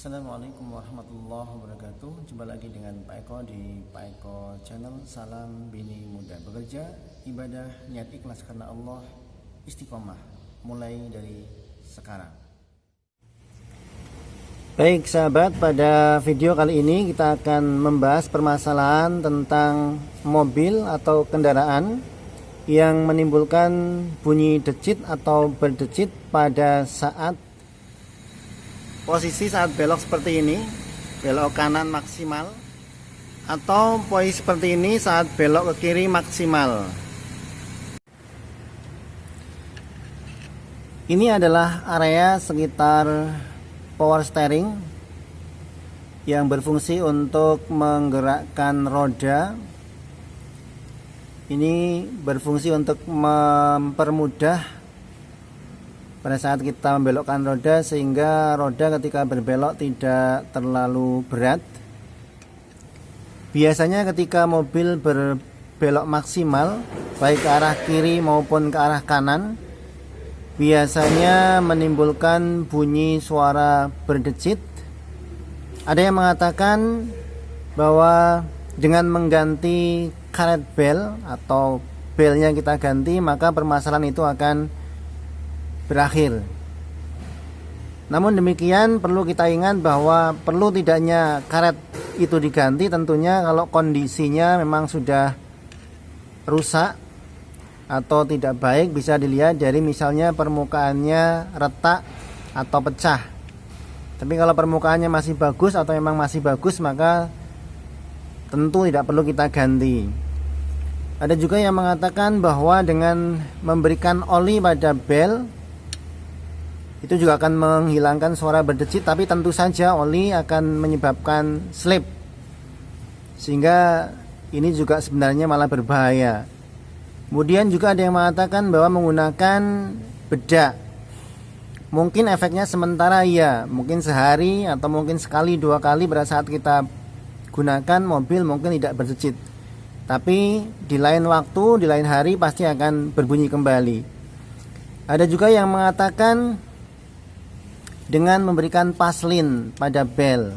Assalamualaikum warahmatullahi wabarakatuh. Jumpa lagi dengan Pak Eko di Pak Eko Channel. Salam Bini Muda Bekerja, ibadah niat ikhlas karena Allah, istiqomah mulai dari sekarang. Baik sahabat, pada video kali ini kita akan membahas permasalahan tentang mobil atau kendaraan yang menimbulkan bunyi decit atau berdecit pada saat posisi saat belok seperti ini, belok kanan maksimal, atau posisi seperti ini saat belok ke kiri maksimal. Ini adalah area sekitar power steering yang berfungsi untuk menggerakkan roda. Ini berfungsi untuk mempermudah pada saat kita membelokkan roda, sehingga roda ketika berbelok tidak terlalu berat. Biasanya ketika mobil berbelok maksimal, baik ke arah kiri maupun ke arah kanan, biasanya menimbulkan bunyi suara berdecit. Ada yang mengatakan bahwa dengan mengganti karet bel atau belnya kita ganti, maka permasalahan itu akan berakhir. Namun demikian, perlu kita ingat bahwa perlu tidaknya karet itu diganti tentunya kalau kondisinya memang sudah rusak atau tidak baik. Bisa dilihat dari misalnya permukaannya retak atau pecah. Tapi kalau permukaannya masih bagus atau memang masih bagus, maka tentu tidak perlu kita ganti. Ada juga yang mengatakan bahwa dengan memberikan oli pada bel itu juga akan menghilangkan suara berdecit, tapi tentu saja oli akan menyebabkan slip, sehingga ini juga sebenarnya malah berbahaya. Kemudian juga ada yang mengatakan bahwa menggunakan bedak, mungkin efeknya sementara ya, mungkin sehari atau mungkin sekali dua kali pada saat kita gunakan mobil mungkin tidak berdecit, tapi di lain waktu, di lain hari pasti akan berbunyi kembali. Ada juga yang mengatakan dengan memberikan paslin pada bel.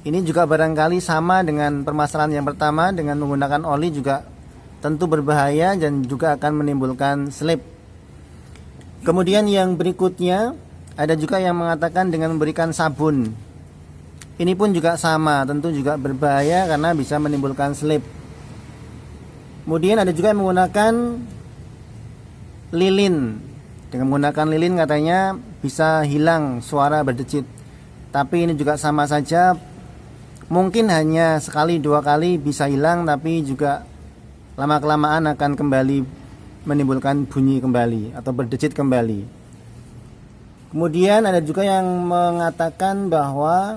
Ini juga barangkali sama dengan permasalahan yang pertama, dengan menggunakan oli juga tentu berbahaya dan juga akan menimbulkan slip. Kemudian yang berikutnya, ada juga yang mengatakan dengan memberikan sabun. Ini pun juga sama, tentu juga berbahaya karena bisa menimbulkan slip. Kemudian ada juga yang menggunakan lilin. Dengan menggunakan lilin katanya bisa hilang suara berdecit. Tapi ini juga sama saja, mungkin hanya sekali dua kali bisa hilang, tapi juga lama-kelamaan akan kembali menimbulkan bunyi kembali atau berdecit kembali. Kemudian ada juga yang mengatakan bahwa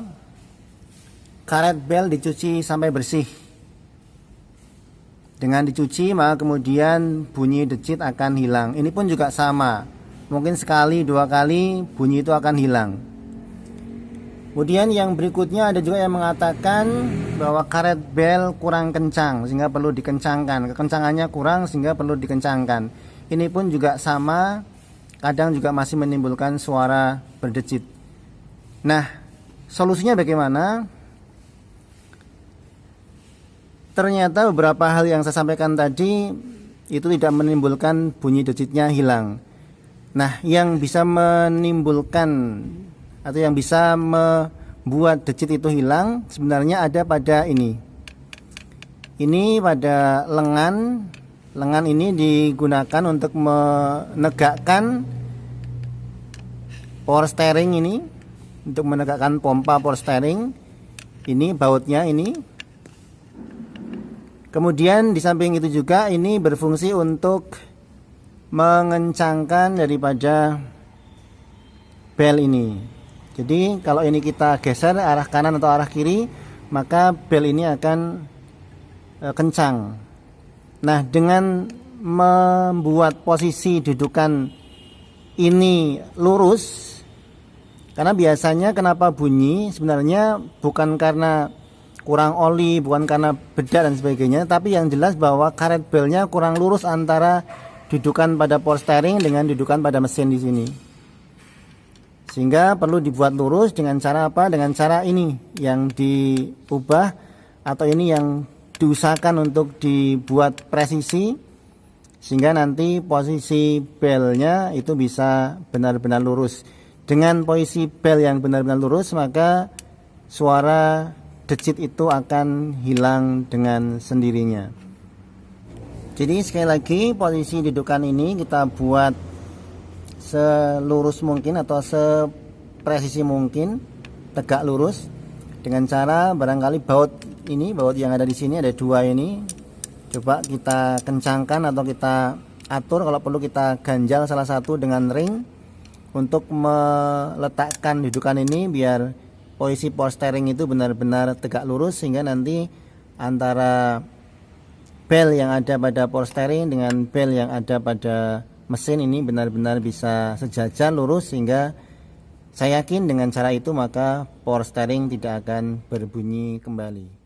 karet bel dicuci sampai bersih. Dengan dicuci maka kemudian bunyi decit akan hilang. Ini pun juga sama, mungkin sekali dua kali bunyi itu akan hilang. Kemudian yang berikutnya ada juga yang mengatakan bahwa karet bel kurang kencang sehingga perlu dikencangkan, kekencangannya kurang sehingga perlu dikencangkan. Ini pun juga sama, kadang juga masih menimbulkan suara berdecit. Nah, solusinya bagaimana? Ternyata beberapa hal yang saya sampaikan tadi itu tidak menimbulkan bunyi decitnya hilang. Nah, yang bisa menimbulkan atau yang bisa membuat decit itu hilang sebenarnya ada pada ini. Ini pada lengan. Lengan ini digunakan untuk menegakkan power steering ini, untuk menegakkan pompa power steering. Ini bautnya ini. Kemudian di samping itu juga ini berfungsi untuk mengencangkan daripada bel ini. Jadi kalau ini kita geser arah kanan atau arah kiri, maka bel ini akan kencang. Nah, dengan membuat posisi dudukan ini lurus, karena biasanya kenapa bunyi sebenarnya bukan karena kurang oli, bukan karena bedak dan sebagainya, tapi yang jelas bahwa karet belnya kurang lurus antara dudukan pada power steering dengan dudukan pada mesin di sini. Sehingga perlu dibuat lurus dengan cara apa? Dengan cara ini yang diubah atau ini yang diusahakan untuk dibuat presisi, sehingga nanti posisi belnya itu bisa benar-benar lurus. Dengan posisi bel yang benar-benar lurus, maka suara decit itu akan hilang dengan sendirinya. Jadi sekali lagi, posisi dudukan ini kita buat selurus mungkin atau sepresisi mungkin, tegak lurus, dengan cara barangkali baut yang ada di sini ada dua ini, coba kita kencangkan atau kita atur, kalau perlu kita ganjal salah satu dengan ring untuk meletakkan dudukan ini biar posisi power steering itu benar-benar tegak lurus, sehingga nanti antara bel yang ada pada power steering dengan bel yang ada pada mesin ini benar-benar bisa sejajar lurus, sehingga saya yakin dengan cara itu maka power steering tidak akan berbunyi kembali.